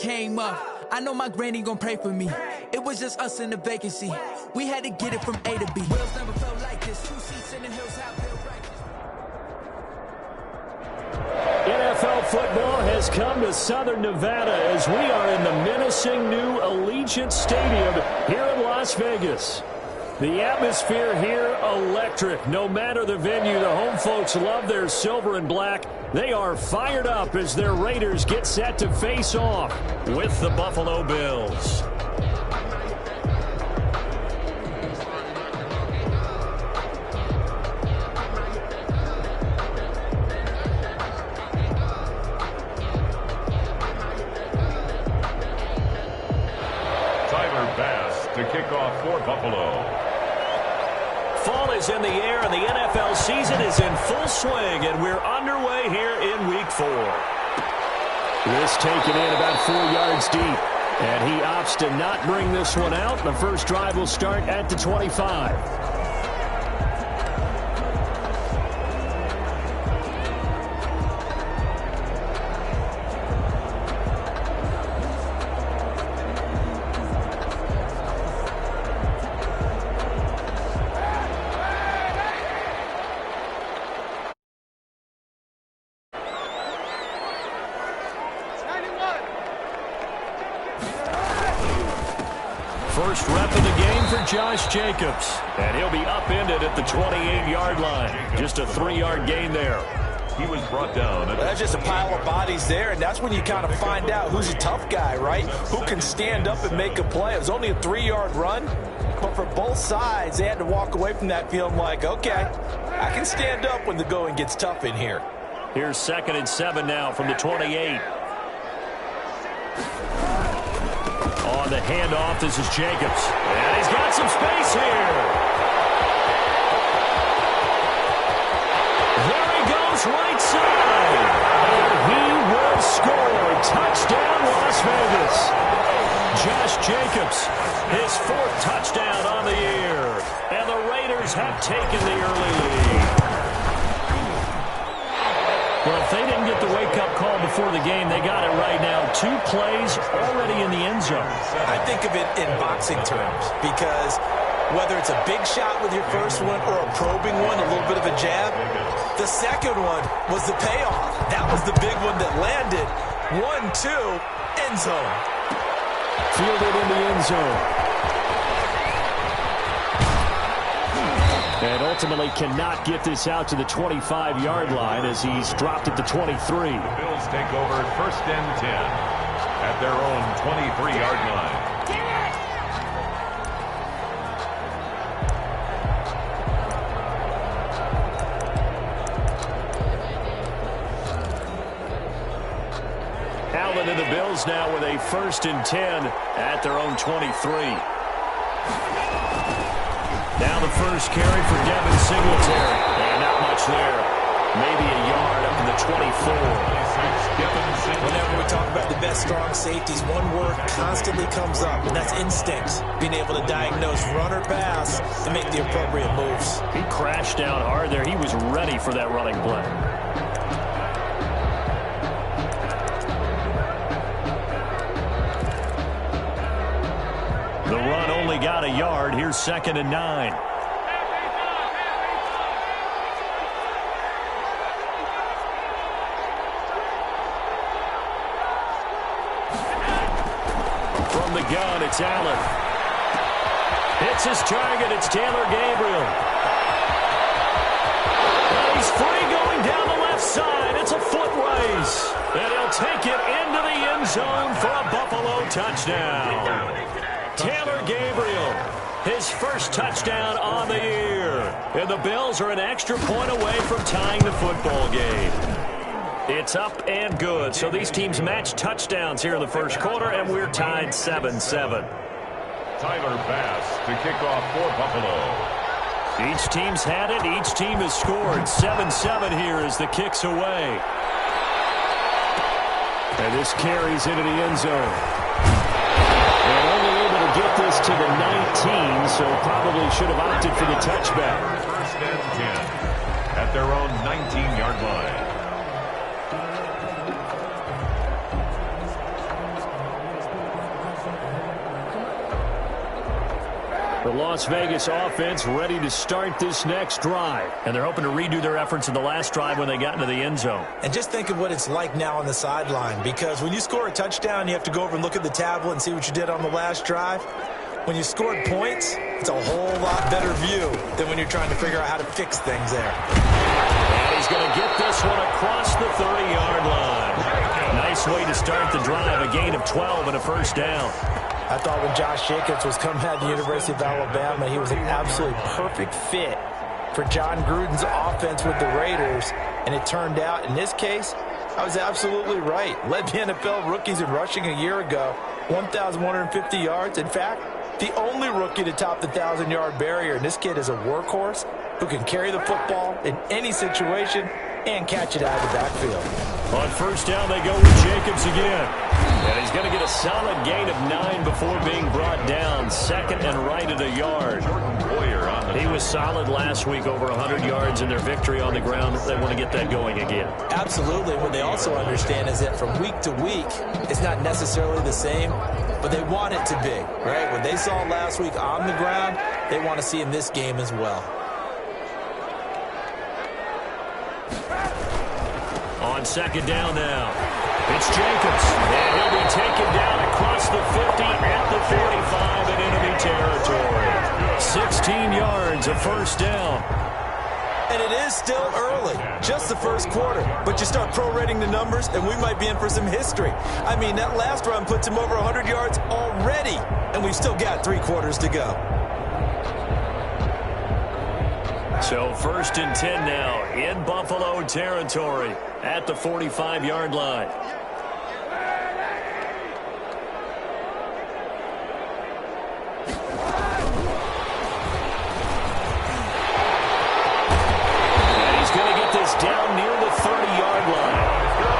came up. I know my granny gon' pray for me. It was just us in the vacancy. We had to get it from A to B. Wheels never felt like this. 2 seats in the hills out there. NFL football has come to Southern Nevada as we are in the menacing new Allegiant Stadium here in Las Vegas. The atmosphere here, electric. No matter the venue, the home folks love their silver and black. They are fired up as their Raiders get set to face off with the Buffalo Bills. To kick off for Buffalo. Fall is in the air and the NFL season is in full swing, and we're underway here in Week 4. This taken in about 4 yards deep, and he opts to not bring this one out. The first drive will start at the 25. First rep of the game for Josh Jacobs. And he'll be upended at the 28-yard line. Just a 3-yard gain there. He was brought down. That's just a pile of bodies there, and that's when you kind of find out who's a tough guy, right? Who can stand up and make a play. It was only a 3-yard run, but for both sides, they had to walk away from that feeling like, okay, I can stand up when the going gets tough in here. Here's 2nd and 7 now from the 28. On the handoff, this is Jacobs. And he's got some space here. There he goes, right side. And he will score. Touchdown, Las Vegas. Josh Jacobs, his 4th touchdown on the year. And the Raiders have taken the early lead. Well, if they didn't get the wake-up call before the game, they got it right now. 2 plays already in the end zone. I think of it in boxing terms because whether it's a big shot with your first one or a probing one, a little bit of a jab, the second one was the payoff. That was the big one that landed. 1-2, end zone. Fielded in the end zone. And ultimately cannot get this out to the 25-yard line as he's dropped at the 23. The Bills take over 1st and 10 at their own 23-yard line. Allen and the Bills now with a 1st and 10 at their own 23. Now the first carry for Devin Singletary. And not much there. Maybe a yard up in the 24. Whenever we talk about the best strong safeties, one word constantly comes up, and that's instinct. Being able to diagnose run or pass and make the appropriate moves. He crashed down hard there. He was ready for that running play. The run only got a yard. Here's 2nd and 9. From the gun, it's Allen. Hits his target. It's Taylor Gabriel. And he's free going down the left side. It's a foot race. And he'll take it into the end zone for a Buffalo touchdown. Taylor Gabriel, his 1st touchdown on the year. And the Bills are an extra point away from tying the football game. It's up and good. So these teams match touchdowns here in the 1st quarter, and we're tied 7-7. Tyler Bass to kick off for Buffalo. Each team's had it. Each team has scored. 7-7 here as the kick's away. And this carries into the end zone. And only able to get this to the 19, so probably should have opted for the touchback. 1st and 10 at their own 19-yard line. The Las Vegas offense ready to start this next drive. And they're hoping to redo their efforts in the last drive when they got into the end zone. And just think of what it's like now on the sideline, because when you score a touchdown, you have to go over and look at the tablet and see what you did on the last drive. When you scored points, it's a whole lot better view than when you're trying to figure out how to fix things there. And he's going to get this one across the 30-yard line. Nice way to start the drive, a gain of 12 and a first down. I thought when Josh Jacobs was coming out of the University of Alabama, he was an absolutely perfect fit for John Gruden's offense with the Raiders. And it turned out, in this case, I was absolutely right. Led the NFL rookies in rushing a year ago, 1,150 yards. In fact, the only rookie to top the 1,000-yard barrier. And this kid is a workhorse who can carry the football in any situation and catch it out of the backfield. On first down, they go with Jacobs again. And he's going to get a solid gain of 9 before being brought down. Second and right at a yard. He was solid last week, over 100 yards in their victory on the ground. They want to get that going again. Absolutely. What they also understand is that from week to week, it's not necessarily the same, but they want it to be, right? What they saw last week on the ground, they want to see in this game as well. On second down now, it's Jacobs, and he'll be taken down across the 50 at the 45 in enemy territory. 16 yards, a first down. And it is still early, just the first quarter. But you start prorating the numbers, and we might be in for some history. I mean, that last run puts him over 100 yards already, and we've still got 3 quarters to go. So first and 10 now in Buffalo territory at the 45-yard line. And he's going to get this down near the 30-yard line.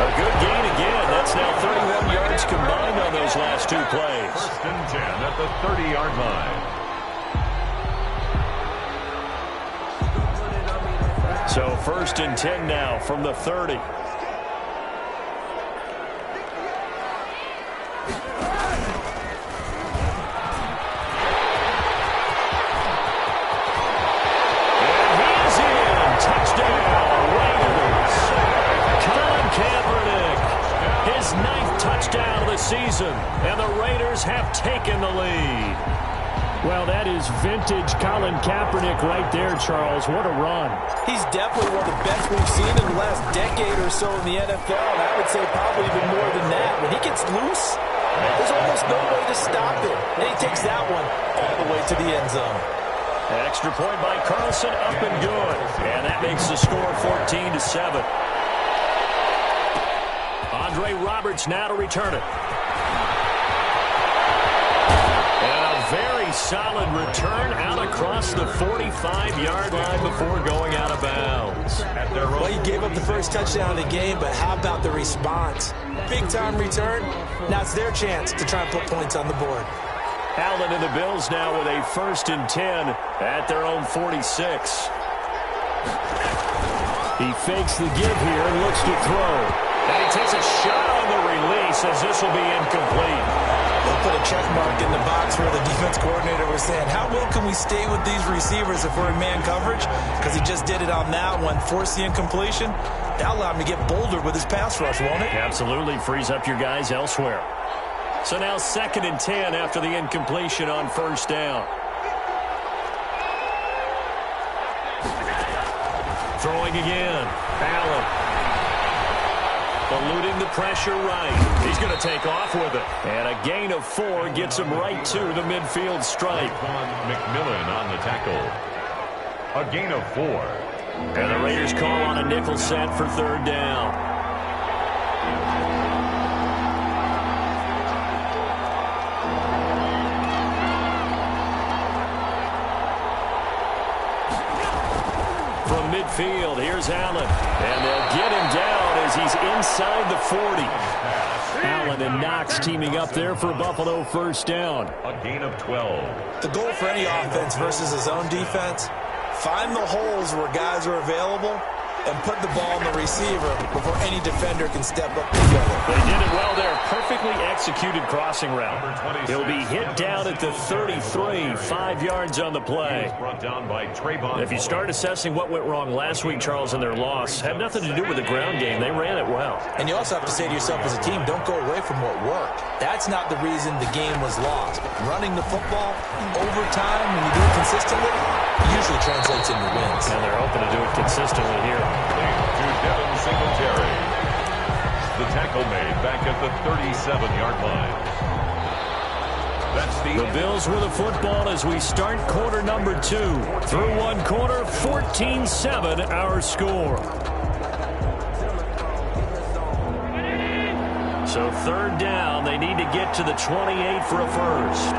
A good gain again. That's now 31 yards combined on those last 2 plays. First and 10 at the 30-yard line. So first and 10 now from the 30. And he's in. Touchdown, Raiders. Colin Kaepernick, his 9th touchdown of the season, and the Raiders have taken the lead. Well, that is vintage Colin Kaepernick right there, Charles. What a run. He's definitely one of the best we've seen in the last decade or so in the NFL, and I would say probably even more than that. When he gets loose, there's almost no way to stop it. And he takes that one all the way to the end zone. An extra point by Carlson, up and good. And that makes the score 14-7. Andre Roberts now to return it. Very solid return out across the 45-yard line before going out of bounds. Well, he gave up the first touchdown of the game, but how about the response? Big-time return. Now it's their chance to try and put points on the board. Allen and the Bills now with a first and 10 at their own 46. He fakes the give here and looks to throw. And he takes a shot on the release as this will be incomplete. They'll put a check mark in the box where the defense coordinator was saying, how well can we stay with these receivers if we're in man coverage? Because he just did it on that one, forced the incompletion. That'll allow him to get bolder with his pass rush, won't it? Absolutely. Frees up your guys elsewhere. So now second and 10 after the incompletion on first down. Throwing again. Allen. Eluding the pressure right. He's going to take off with it. And a gain of 4 gets him right to the midfield stripe. McMillan on the tackle. A gain of 4. And the Raiders call on a nickel set for third down. From midfield, here's Allen. And they'll get him down as he's inside the 40. Allen and Knox teaming up there for Buffalo first down. A gain of 12. The goal for any offense versus his own defense, find the holes where guys are available and put the ball on the receiver before any defender can step up together. They did it well there. Perfectly executed crossing route. He'll be hit down at the 33, 5 yards on the play. If you start assessing what went wrong last week, Charles, in their loss, had nothing to do with the ground game. They ran it well. And you also have to say to yourself as a team, don't go away from what worked. That's not the reason the game was lost. Running the football over time, when you do it consistently, usually translates into wins. And they're hoping to do it consistently here. To Devin Singletary. The tackle made back at the 37-yard line. That's the Bills with the football as we start quarter number 2. Through one quarter, 14-7 our score. So third down, they need to get to the 28 for a first.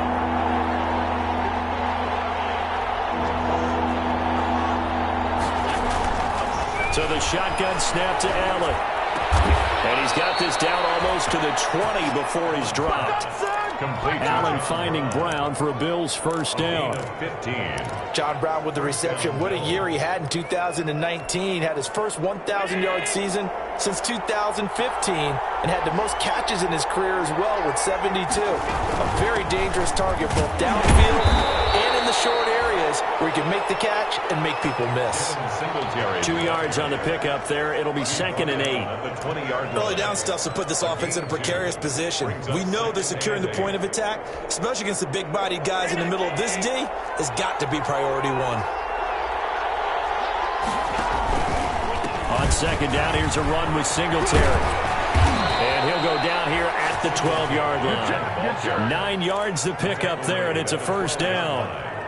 So the shotgun snap to Allen. And he's got this down almost to the 20 before he's dropped. Allen finding Brown for a Bills first down. 15. John Brown with the reception. What a year he had in 2019. Had his first 1,000-yard season since 2015 and had the most catches in his career as well with 72. A very dangerous target both downfield and in the short areas where he can make the catch and make people miss. 2 yards on the pickup there. It'll be 2nd and 8. Early down stuff to put this offense in a precarious position. We know they're securing the point of attack, especially against the big-bodied guys in the middle of this D, has got to be priority one. On second down, here's a run with Singletary. And he'll go down here at the 12-yard line. 9 yards to pick up there, and it's a first down.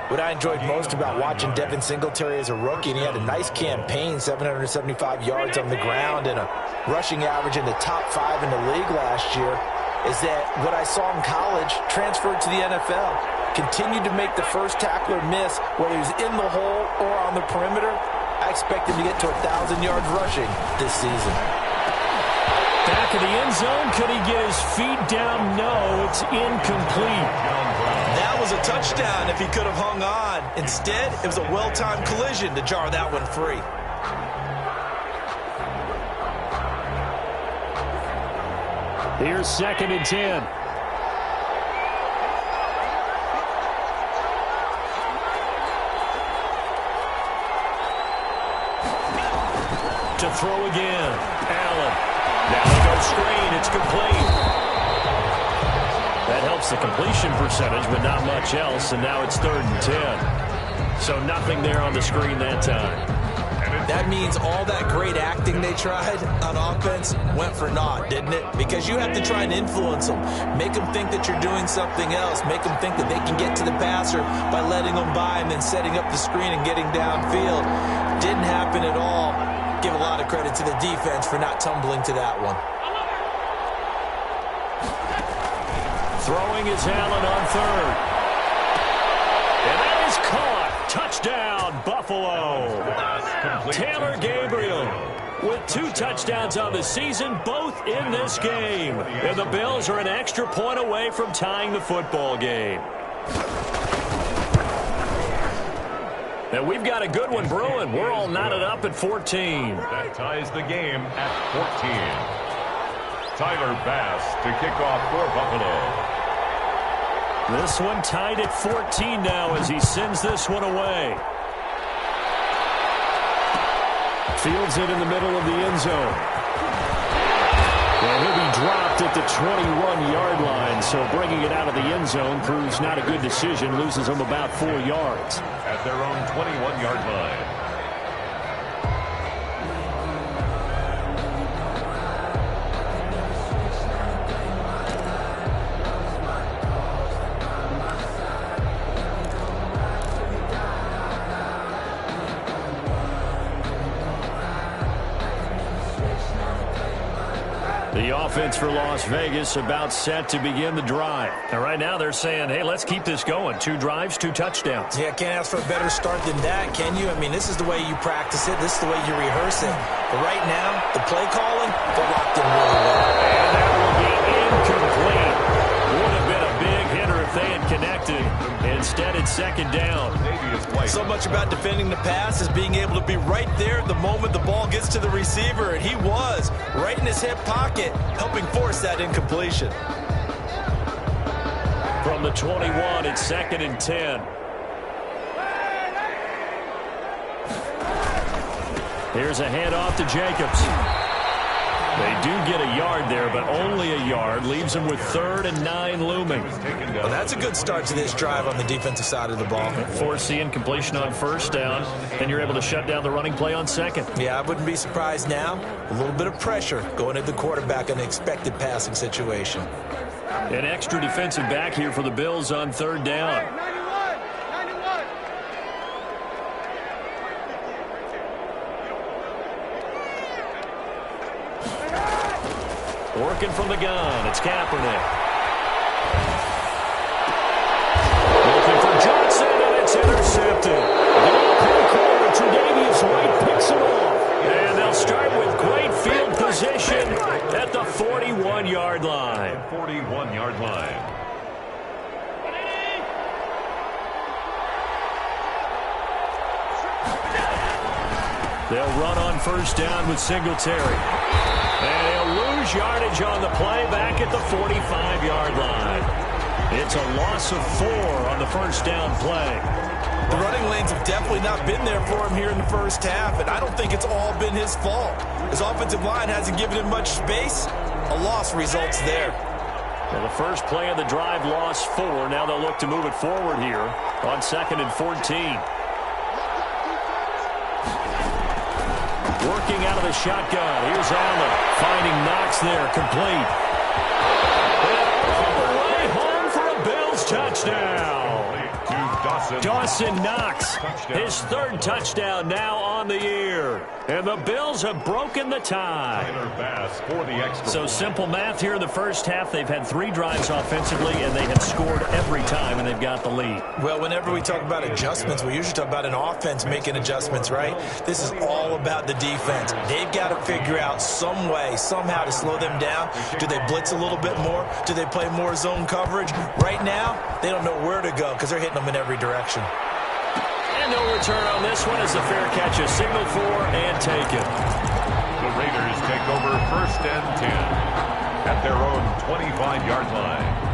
What I enjoyed most about watching Devin Singletary as a rookie, and he had a nice campaign, 775 yards on the ground and a rushing average in the top 5 in the league last year, is that what I saw in college transferred to the NFL. Continued to make the first tackler miss, whether he's in the hole or on the perimeter. I expect him to get to 1,000 yards rushing this season. Back of the end zone. Could he get his feet down? No, it's incomplete. That was a touchdown if he could have hung on. Instead, it was a well-timed collision to jar that one free. Here's 2nd and 10. To throw again. Allen. Now they go screen. It's complete. That helps the completion percentage, but not much else. And now it's 3rd and 10. So nothing there on the screen that time. That means all that great acting they tried on offense went for naught, didn't it? Because you have to try and influence them. Make them think that you're doing something else. Make them think that they can get to the passer by letting them by and then setting up the screen and getting downfield. Didn't happen at all. Give a lot of credit to the defense for not tumbling to that one. Throwing is Allen on 3rd. And that is caught. Touchdown, Buffalo. Taylor Gabriel with 2 touchdowns on the season, both in this game. And the Bills are an extra point away from tying the football game. And we've got a good one brewing. We're all knotted up at 14. That ties the game at 14. Tyler Bass to kick off for Buffalo. This one tied at 14 now as he sends this one away. Fields it in the middle of the end zone. Well, he'll be dropped at the 21-yard line, so bringing it out of the end zone proves not a good decision. Loses him about 4 yards. At their own 21-yard line. The offense for Las Vegas about set to begin the drive. And right now they're saying, hey, let's keep this going. 2 drives, 2 touchdowns. Yeah, can't ask for a better start than that, can you? I mean, this is the way you practice it. This is the way you rehearse it. But right now, the play calling, they're locked in really well. And that will be incomplete. Would have been a big hitter if they had connected. Instead, it's 2nd down. previous play. So much about defending the pass is being able to be right there the moment the ball gets to the receiver, and he was right in his hip pocket, helping force that incompletion. From the 21, it's 2nd and 10. Here's a handoff to Jacobs. They do get a yard there, but only a yard. Leaves them with 3rd and 9 looming. Well, that's a good start to this drive on the defensive side of the ball. Force the incompletion on 1st down, and you're able to shut down the running play on 2nd. Yeah, I wouldn't be surprised now. A little bit of pressure going at the quarterback in an expected passing situation. An extra defensive back here for the Bills on 3rd down. Working from the gun, it's Kaepernick. Looking for Johnson, and it's intercepted. Tre'Davious White picks it off. And they'll start with great field position at the 41-yard line. 41-yard line. They'll run on 1st down with Singletary. And he'll lose yardage on the play back at the 45-yard line. It's a loss of 4 on the 1st down play. The running lanes have definitely not been there for him here in the first half, and I don't think it's all been his fault. His offensive line hasn't given him much space. A loss results there. Well, the first play of the drive lost 4. Now they'll look to move it forward here on 2nd and 14. Working out of the shotgun. Here's Allen finding Knox there, complete. All the way home for a Bills touchdown. Dawson Knox, his 3rd touchdown now on the year. And the Bills have broken the tie. So simple math here in the first half. They've had 3 drives offensively, and they have scored every time, and they've got the lead. Well, whenever we talk about adjustments, we usually talk about an offense making adjustments, right? This is all about the defense. They've got to figure out some way, somehow to slow them down. Do they blitz a little bit more? Do they play more zone coverage? Right now, they don't know where to go because they're hitting them in every direction. And no return on this one as the fair catch is signaled for and taken. The Raiders take over 1st and 10 at their own 25-yard line.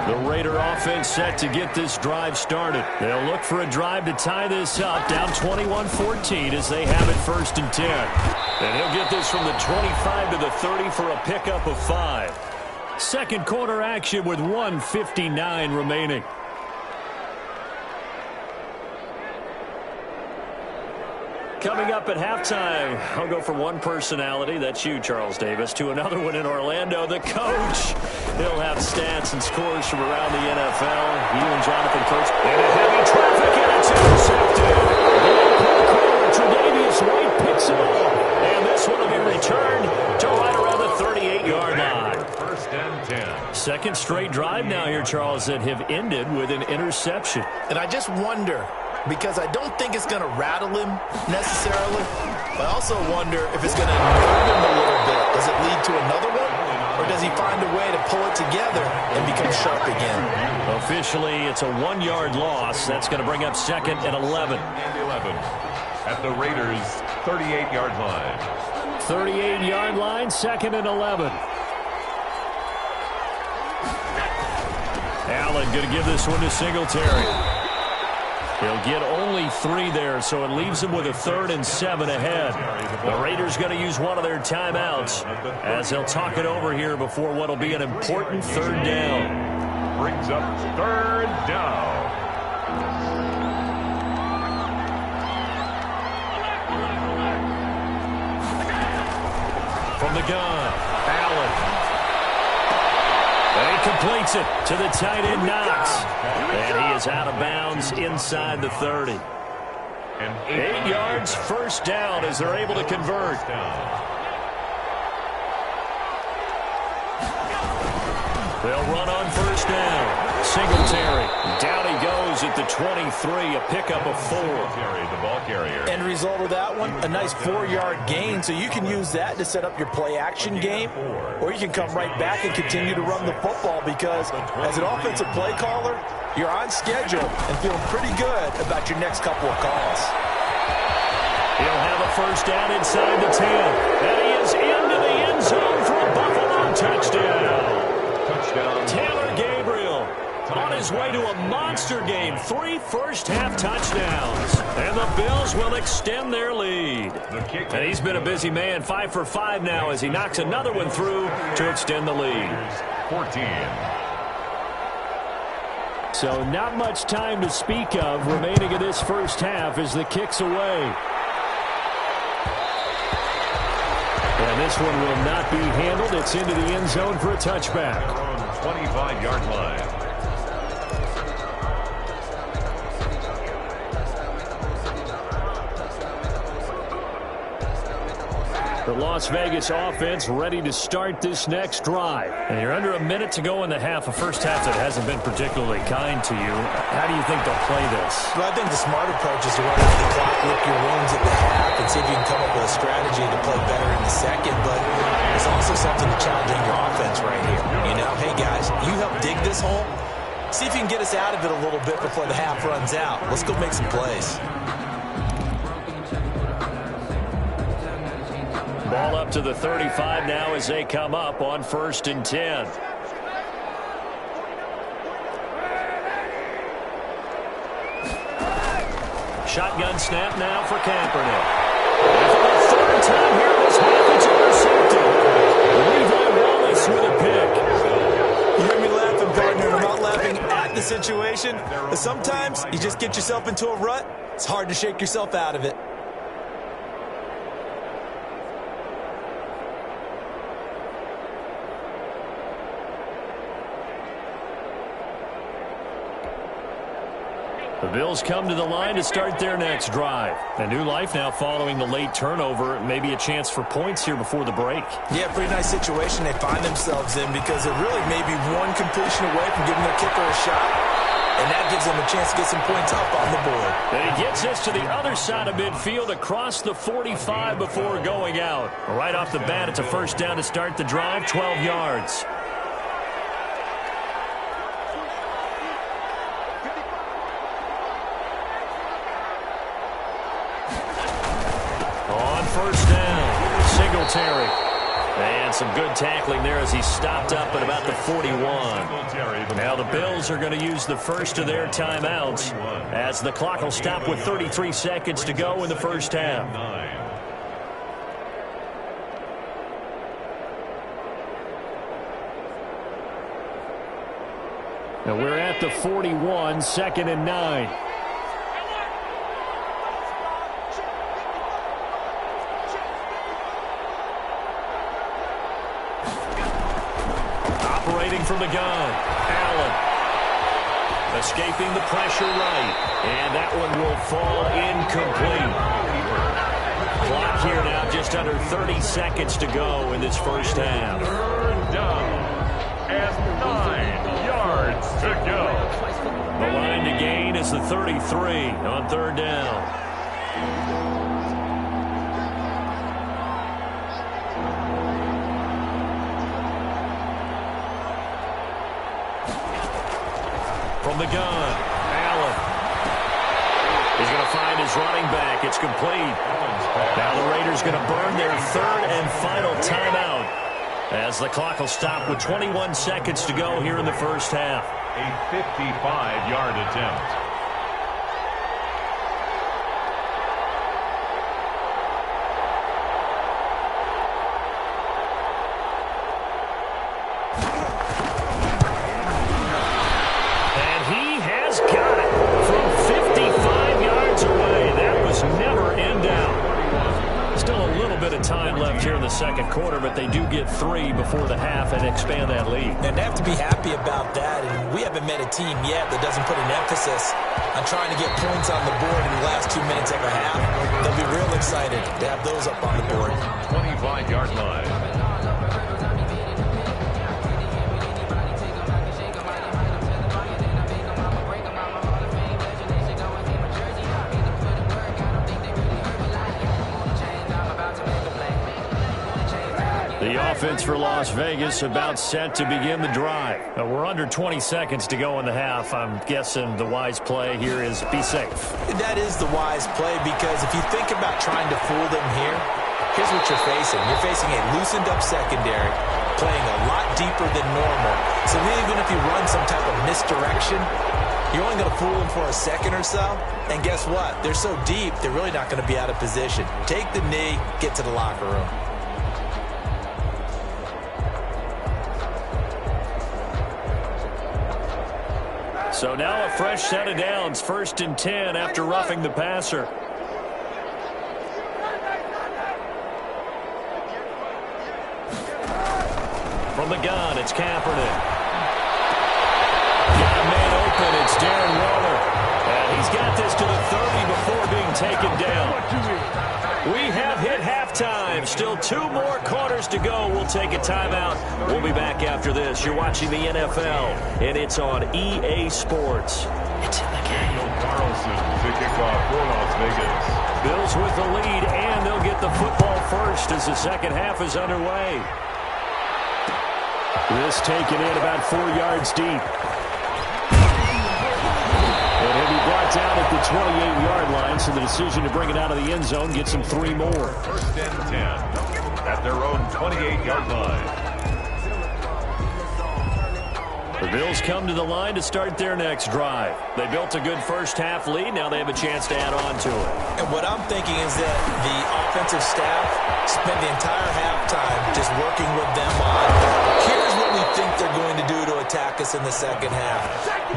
The Raider offense set to get this drive started. They'll look for a drive to tie this up, down 21-14 as they have it 1st and 10. And he'll get this from the 25 to the 30 for a pickup of 5. Second quarter action with 1:59 remaining. Coming up at halftime, I'll go from one personality, that's you, Charles Davis, to another one in Orlando, the coach. He'll have stats and scores from around the NFL. You and Jonathan Coach. And a heavy traffic, and it's intercepted. Tre'Davious White picks it off. And this one will be returned to right around the 38-yard line. 1st and 10. Second straight drive now here, Charles, that have ended with an interception. And I just wonder, because I don't think it's going to rattle him necessarily, but I also wonder if it's going to nerve him a little bit. Does it lead to another one, or does he find a way to pull it together and become sharp again? Officially, it's a 1-yard loss. That's going to bring up 2nd and 11. And 11 at the Raiders' 38-yard line. 38-yard line, 2nd and 11. Allen going to give this one to Singletary. He'll get only 3 there, so it leaves him with a 3rd and 7 ahead. The Raiders going to use one of their timeouts as they'll talk it over here before what will be an important 3rd down. Brings up 3rd down. From the gun, Allen. And he completes it to the tight end, Knox. And he is out of bounds inside the 30. 8 yards, 1st down as they're able to convert. They'll run on 1st down. Singletary. Down he goes at the 23, a pickup of 4. The ball carrier. End result of that one, a nice 4-yard gain, so you can use that to set up your play-action game, or you can come right back and continue to run the football because as an offensive play caller, you're on schedule and feeling pretty good about your next couple of calls. He'll have a first down inside the 10, and he is into the end zone for a Buffalo touchdown. Taylor Gabriel on his way to a monster game. 3 first-half touchdowns. And the Bills will extend their lead. And he's been a busy man. 5 for 5 now as he knocks another one through to extend the lead. 14. So not much time to speak of remaining in this first half as the kick's away. And this one will not be handled. It's into the end zone for a touchback. 25-yard line. The Las Vegas offense ready to start this next drive. And you're under a minute to go in the half. A first half that hasn't been particularly kind to you. How do you think they'll play this? Well, I think the smart approach is to run out the clock, lick your wounds at the half, and see if you can come up with a strategy to play better in the second. But there's also something to challenging your offense right here. You know, hey, guys, you help dig this hole. See if you can get us out of it a little bit before the half runs out. Let's go make some plays. Ball up to the 35 now as they come up on 1st and 10. Shotgun snap now for Kaepernick. And for the 3rd time here this half, it's intercepted. Levi Wallace with a pick. You hear me laughing, partner, and I'm not laughing at the situation. But sometimes you just get yourself into a rut. It's hard to shake yourself out of it. The Bills come to the line to start their next drive. A new life now following the late turnover. Maybe a chance for points here before the break. Yeah, pretty nice situation they find themselves in because they're really maybe one completion away from giving their kicker a shot. And that gives them a chance to get some points up on the board. And he gets us to the other side of midfield across the 45 before going out. Right off the bat, it's a first down to start the drive, 12 yards. First down, Singletary. And some good tackling there as he stopped up at about the 41. Now the Bills are going to use the first of their timeouts as the clock will stop with 33 seconds to go in the first half. Now we're at the 41, 2nd and 9. Operating from the gun, Allen. Escaping the pressure right. And that one will fall incomplete. Clock here now just under 30 seconds to go in this first half. Third down and 9 yards to go. The line to gain is the 33 on 3rd down. From the gun, Allen. He's going to find his running back. It's complete. Now the Raiders going to burn their 3rd and final timeout as the clock will stop with 21 seconds to go here in the first half. A 55-yard attempt. Second quarter, but they do get 3 before the half and expand that lead. And they have to be happy about that. And we haven't met a team yet that doesn't put an emphasis on trying to get points on the board in the last 2 minutes of a half. They'll be real excited to have those up on the board. 25-yard line. The offense for Las Vegas about set to begin the drive. We're under 20 seconds to go in the half. I'm guessing the wise play here is be safe. That is the wise play, because if you think about trying to fool them here, here's what you're facing. You're facing a loosened up secondary, playing a lot deeper than normal. So even if you run some type of misdirection, you're only going to fool them for a second or so. And guess what? They're so deep, they're really not going to be out of position. Take the knee, get to the locker room. So now a fresh set of downs, 1st and 10 after roughing the passer. From the gun, it's Kaepernick. Got a man open, it's Darren Waller. And he's got this to the 30 before being taken down. We have hit halftime. Still 2 more quarters to go. We'll take a timeout. We'll be back after this. You're watching the NFL, and it's on EA Sports. It's in the game. Carlson to kick off for Las Vegas. Bills with the lead, and they'll get the football first as the second half is underway. This taken in about 4 yards deep. And he'll be brought down at the 28-yard line, so the decision to bring it out of the end zone gets him 3 more. 1st and 10 at their own 28-yard line. The Bills come to the line to start their next drive. They built a good first half lead. Now they have a chance to add on to it. And what I'm thinking is that the offensive staff spent the entire halftime just working with them on, here's what we think they're going to do to attack us in the second half.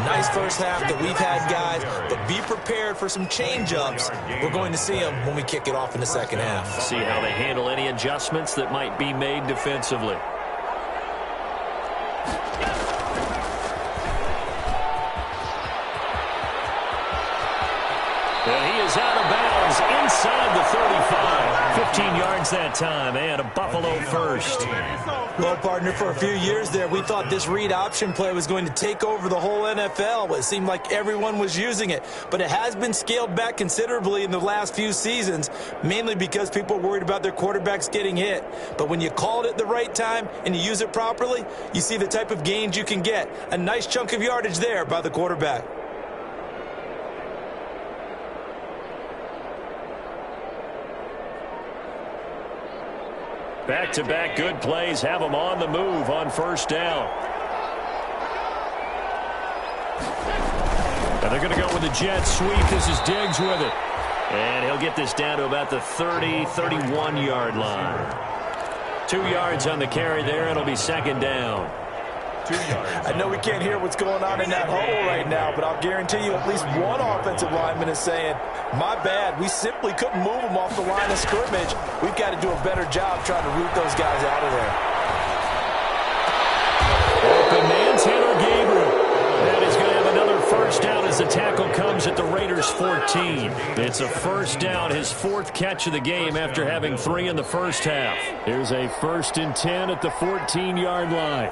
Nice first half that we've had, guys, but be prepared for some change-ups. We're going to see them when we kick it off in the second half. See how they handle any adjustments that might be made defensively. And he is out of bounds inside the 35. 15 yards that time, and a Buffalo first. Well, partner, for a few years there, we thought this read option play was going to take over the whole NFL. It seemed like everyone was using it, but it has been scaled back considerably in the last few seasons, mainly because people are worried about their quarterbacks getting hit. But when you call it at the right time and you use it properly, you see the type of gains you can get. A nice chunk of yardage there by the quarterback. Back-to-back good plays have them on the move on first down. And they're going to go with the jet sweep. This is Diggs with it. And he'll get this down to about the 30, 31-yard line. 2 yards on the carry there. It'll be second down. 2 yards. I know we can't hear what's going on in that hole right now, but I'll guarantee you at least one offensive lineman is saying, my bad, we simply couldn't move them off the line of scrimmage. We've got to do a better job trying to root those guys out of there. Open man, Taylor Gabriel. That is going to have another first down as the tackle comes at the Raiders' 14. It's a first down, his 4th catch of the game after having 3 in the first half. Here's a 1st and 10 at the 14-yard line.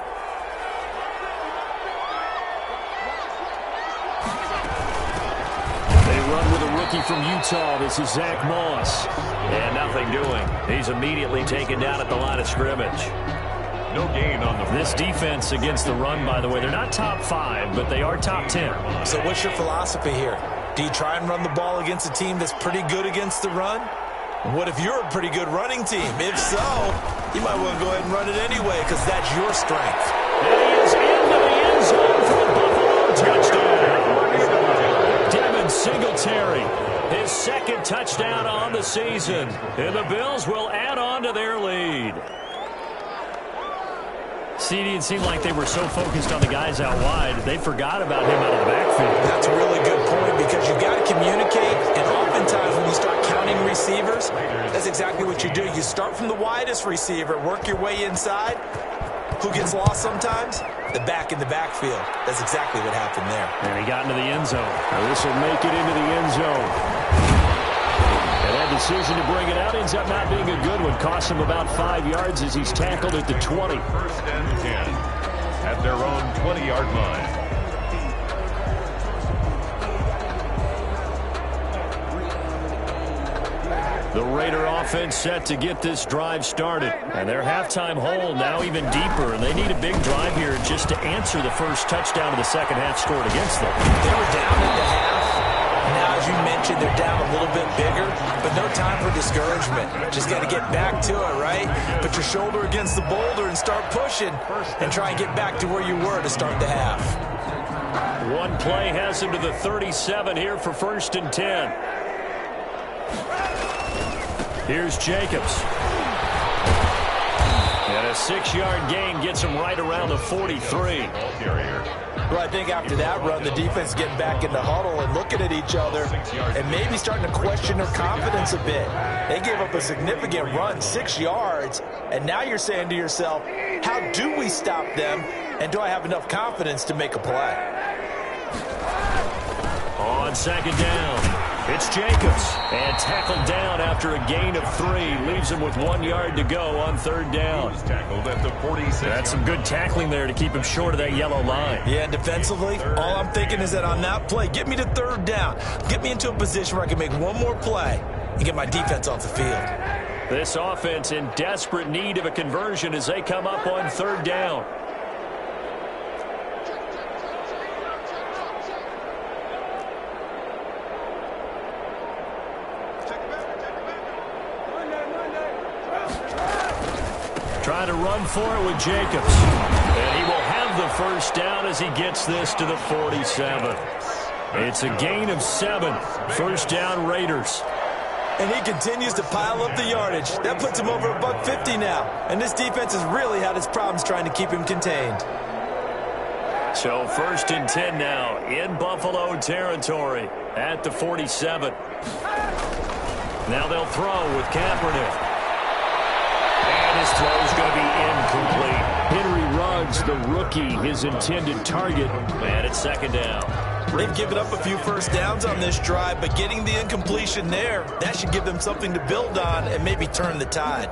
From Utah, this is Zach Moss. And nothing doing. He's immediately taken down at the line of scrimmage. No gain on the play. This defense against the run, by the way, they're not top 5, but they are top 10. So what's your philosophy here? Do you try and run the ball against a team that's pretty good against the run? What if you're a pretty good running team? If so, you might want to go ahead and run it anyway because that's your strength. And he is into the end zone for a Buffalo touchdown. Singletary, his 2nd touchdown on the season. And the Bills will add on to their lead. CD, it seemed like they were so focused on the guys out wide, they forgot about him out of the backfield. That's a really good point because you've got to communicate, and oftentimes when you start counting receivers, that's exactly what you do. You start from the widest receiver, work your way inside. Who gets lost sometimes? The back in the backfield. That's exactly what happened there. And he got into the end zone. Now this will make it into the end zone. And that decision to bring it out ends up not being a good one. Cost him about 5 yards as he's tackled at the 20. 1st and 10 at their own 20-yard line. The Raider offense set to get this drive started. And their halftime hole now even deeper, and they need a big drive here just to answer the first touchdown of the second half scored against them. They were down at the half. Now, as you mentioned, they're down a little bit bigger, but no time for discouragement. Just got to get back to it, right? Put your shoulder against the boulder and start pushing and try and get back to where you were to start the half. One play has him to the 37 here for 1st and 10. Here's Jacobs. And a 6-yard gain gets him right around the 43. Well, I think after that run, the defense is getting back in the huddle and looking at each other and maybe starting to question their confidence a bit. They gave up a significant run, 6 yards, and now you're saying to yourself, how do we stop them, and do I have enough confidence to make a play? On 2nd down, it's Jacobs. And tackled down after a gain of 3. Leaves him with 1 yard to go on 3rd down. Tackled at the 46. That's some good tackling there to keep him short of that yellow line. Yeah, and defensively, all I'm thinking is that on that play, get me to 3rd down. Get me into a position where I can make one more play and get my defense off the field. This offense in desperate need of a conversion as they come up on 3rd down. Trying to run for it with Jacobs. And he will have the 1st down as he gets this to the 47. It's a gain of 7. 1st down Raiders. And he continues to pile up the yardage. That puts him over $150 now. And this defense has really had its problems trying to keep him contained. So 1st and 10 now in Buffalo territory at the 47. Now they'll throw with Kaepernick. And his throw is going to be incomplete. Henry Ruggs, the rookie, his intended target. And it's 2nd down. They've given up a few 1st downs on this drive, but getting the incompletion there, that should give them something to build on and maybe turn the tide.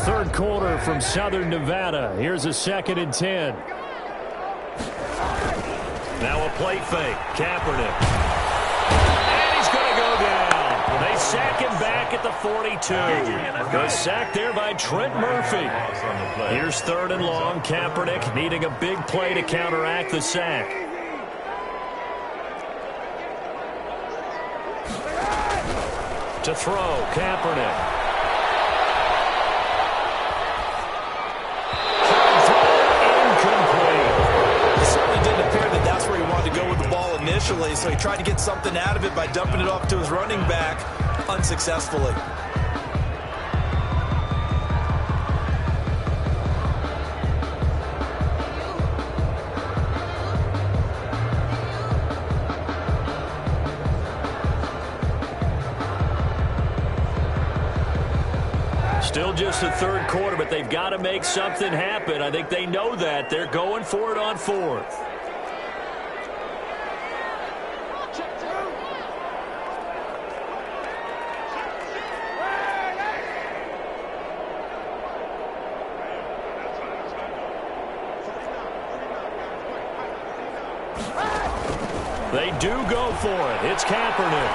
Third quarter from Southern Nevada. Here's a 2nd and 10. Now a play fake. Kaepernick. And he's going to go down. They sack him back at the 42. The sack there by Trent Murphy. Here's 3rd and long. Kaepernick needing a big play to counteract the sack. To throw, Kaepernick. Initially, so he tried to get something out of it by dumping it off to his running back unsuccessfully. Still just the 3rd quarter, but they've got to make something happen. I think they know that. They're going for it on 4th. They do go for it. It's Kaepernick.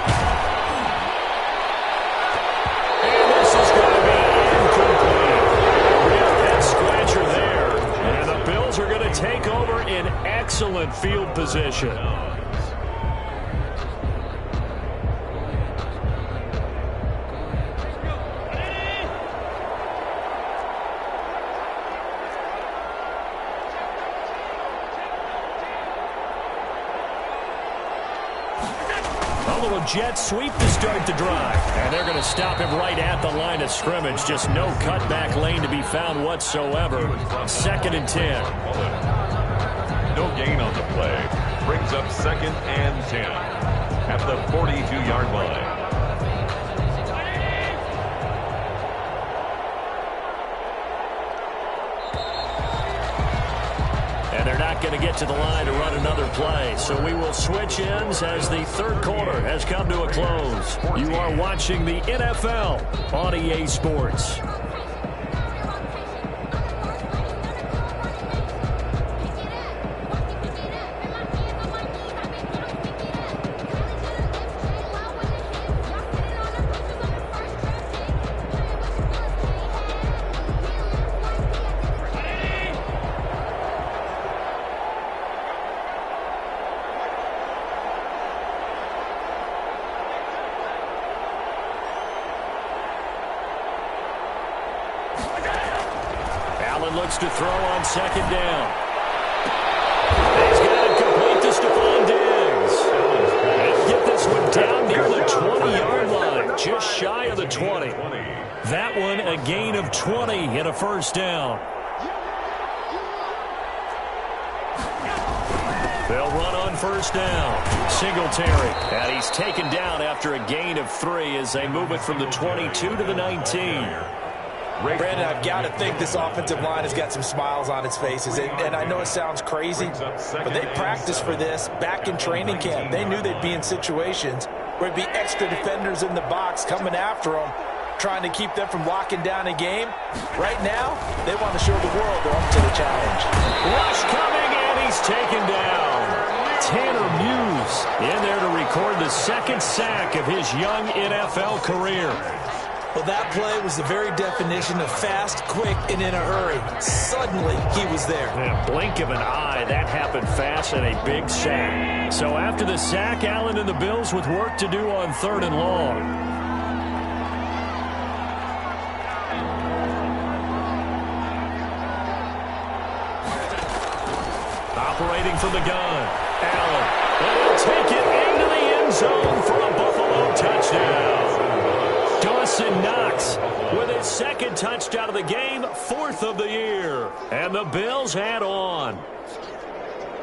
And this is going to be incomplete. Real head-scratcher there. And the Bills are going to take over in excellent field position. Jet sweep to start the drive. And they're going to stop him right at the line of scrimmage. Just no cutback lane to be found whatsoever. 2nd and 10. No gain on the play. Brings up 2nd and 10 at the 42-yard line. They're not going to get to the line to run another play. So we will switch ends as the 3rd quarter has come to a close. You are watching the NFL on EA Sports. Allen looks to throw on second down. He's got it complete to Stephon Diggs. They'll get this one down near the 20-yard line, just shy of the 20. That one a gain of 20 and a first down. They'll run on first down. Singletary. And he's taken down after a gain of 3 as they move it from the 22 to the 19. Brandon, I've got to think this offensive line has got some smiles on its faces. And I know it sounds crazy, but they practiced for this back in training camp. They knew they'd be in situations where it'd be extra defenders in the box coming after them, trying to keep them from locking down a game. Right now, they want to show the world they're up to the challenge. Rush coming, and he's taken down. Tanner Muse in there to record the second sack of his young NFL career. Well, that play was the very definition of fast, quick, and in a hurry. Suddenly, he was there. In a blink of an eye, that happened fast and a big sack. So after the sack, Allen and the Bills with work to do on 3rd and long. Operating from the gun, Allen. And he'll take it into the end zone for a Buffalo touchdown. Dawson Knox with his second touchdown of the game, 4th of the year. And the Bills add on.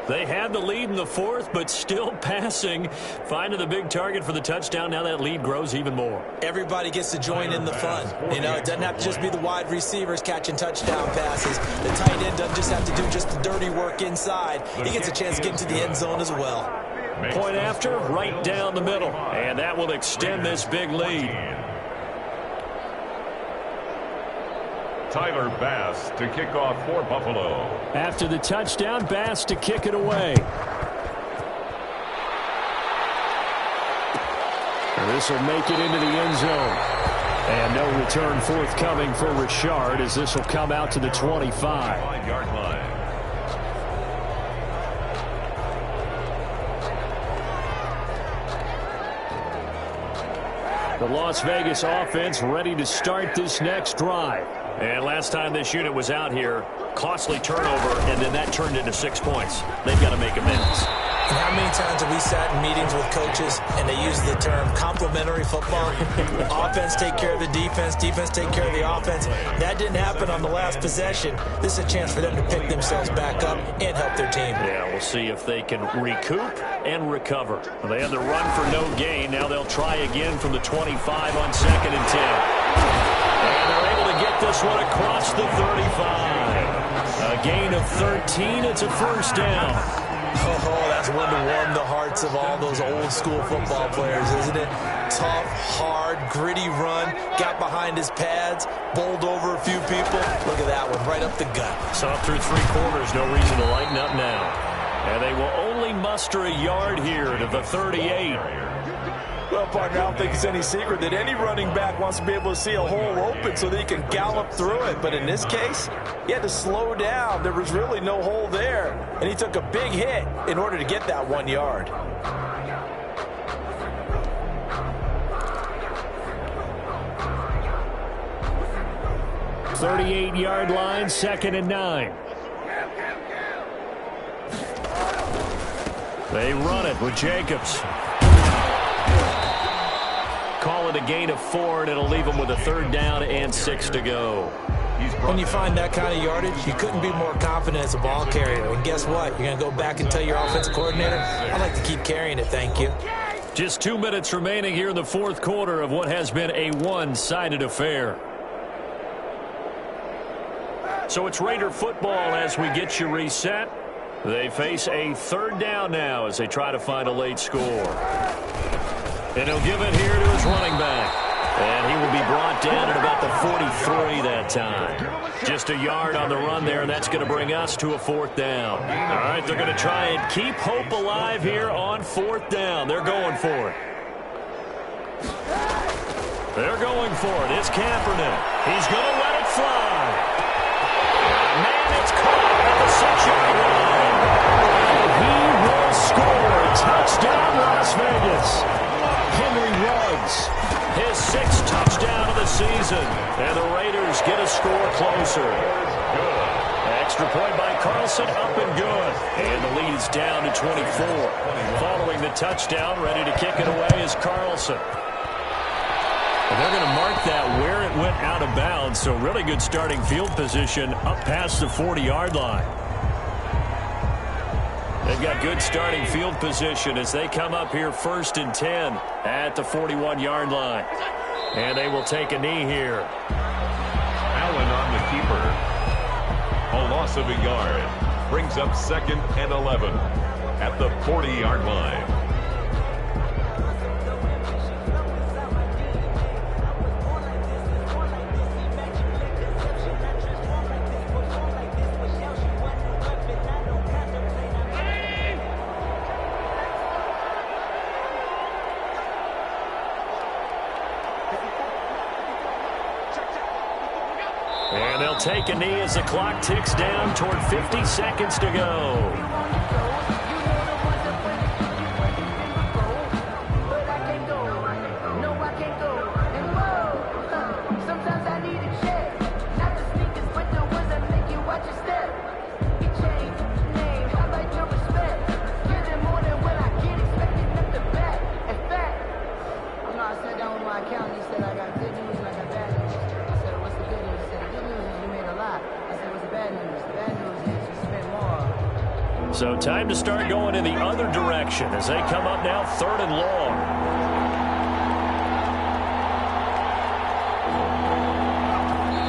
They had the lead in the 4th, but still passing. Finding the big target for the touchdown. Now that lead grows even more. Everybody gets to join in the fun. You know, it doesn't have to just be the wide receivers catching touchdown passes. The tight end doesn't just have to do just the dirty work inside. He gets a chance to get into the end zone as well. Point after, right down the middle. And that will extend this big lead. Tyler Bass to kick off for Buffalo. After the touchdown, Bass to kick it away. And this will make it into the end zone. And no return forthcoming for Richard as this will come out to the 25. 5-yard line. The Las Vegas offense ready to start this next drive. And last time this unit was out here, costly turnover, and then that turned into 6 points. They've got to make amends. And how many times have we sat in meetings with coaches and they use the term complementary football? Offense take care of the defense, defense take care of the offense. That didn't happen on the last possession. This is a chance for them to pick themselves back up and help their team. Yeah, we'll see if they can recoup and recover. Well, they had the run for no gain. Now they'll try again from the 25 on 2nd and 10. And they're able to get this one across the 35. A gain of 13. It's a first down. Oh, that's one to warm the hearts of all those old-school football players, isn't it? Tough, hard, gritty run, got behind his pads, bowled over a few people. Look at that one, right up the gut. Saw through 3 quarters, no reason to lighten up now. And they will only muster a yard here to the 38. Well, partner, I don't think it's any secret that any running back wants to be able to see a hole open so that he can gallop through it. But in this case, he had to slow down. There was really no hole there. And he took a big hit in order to get that 1 yard. $38-yard line, 2nd and 9. They run it with Jacobs. Call it a gain of 4, and it'll leave them with a 3rd down and 6 to go. When you find that kind of yardage, you couldn't be more confident as a ball carrier. And guess what? You're going to go back and tell your offensive coordinator, I'd like to keep carrying it, thank you. Just 2 minutes remaining here in the 4th quarter of what has been a one-sided affair. So it's Raider football as we get you reset. They face a 3rd down now as they try to find a late score. And he'll give it here to his running back. And he will be brought down at about the 43 that time. Just a yard on the run there, and that's going to bring us to a 4th down. All right, they're going to try and keep hope alive here on 4th down. They're going for it. They're going for it. It's Kaepernick. He's going to let it fly. Man, it's caught at the 6-yard line. And he will score. Touchdown, Las Vegas. Henry Ruggs, his 6th touchdown of the season. And the Raiders get a score closer. Extra point by Carlson, up and good. And the lead is down to 24. Following the touchdown, ready to kick it away is Carlson. And they're going to mark that where it went out of bounds, so really good starting field position up past the 40-yard line. They've got good starting field position as they come up here 1st and 10 at the 41-yard line. And they will take a knee here. Allen on the keeper. A loss of a yard. Brings up 2nd and 11 at the 40-yard line. And they'll take a knee as the clock ticks down toward 50 seconds to go. So time to start going in the other direction as they come up now 3rd and long.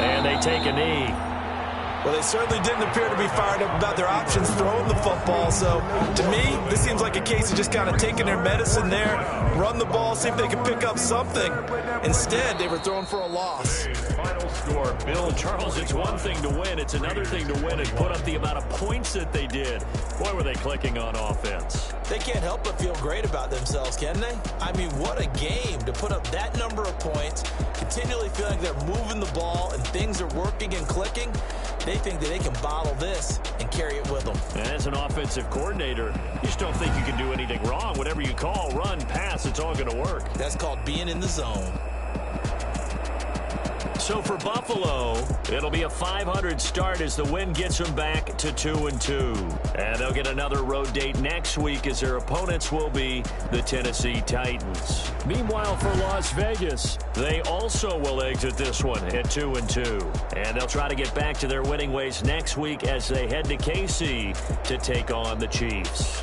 And they take a knee. Well, they certainly didn't appear to be fired up about their options throwing the football. So, to me, this seems like a case of just kind of taking their medicine there, run the ball, see if they can pick up something. Instead, they were throwing for a loss. Final score, Bill. Charles, it's one thing to win. It's another thing to win and put up the amount of points that they did. Boy, were they clicking on offense. They can't help but feel great about themselves, can they? I mean, what a game to put up that number of points, continually feeling like they're moving the ball and things are working and clicking. They think that they can bottle this and carry it with them. And as an offensive coordinator, you just don't think you can do anything wrong. Whatever you call, run, pass, it's all going to work. That's called being in the zone. So for Buffalo, it'll be a 500 start as the win gets them back to 2-2. And they'll get another road date next week as their opponents will be the Tennessee Titans. Meanwhile, for Las Vegas, they also will exit this one at 2-2. And they'll try to get back to their winning ways next week as they head to KC to take on the Chiefs.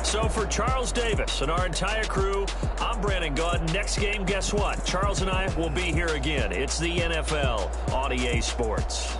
So for Charles Davis and our entire crew, I'm Brandon Gaudin. Next game, guess what? Charles and I will be here again. It's the NFL on EA Sports.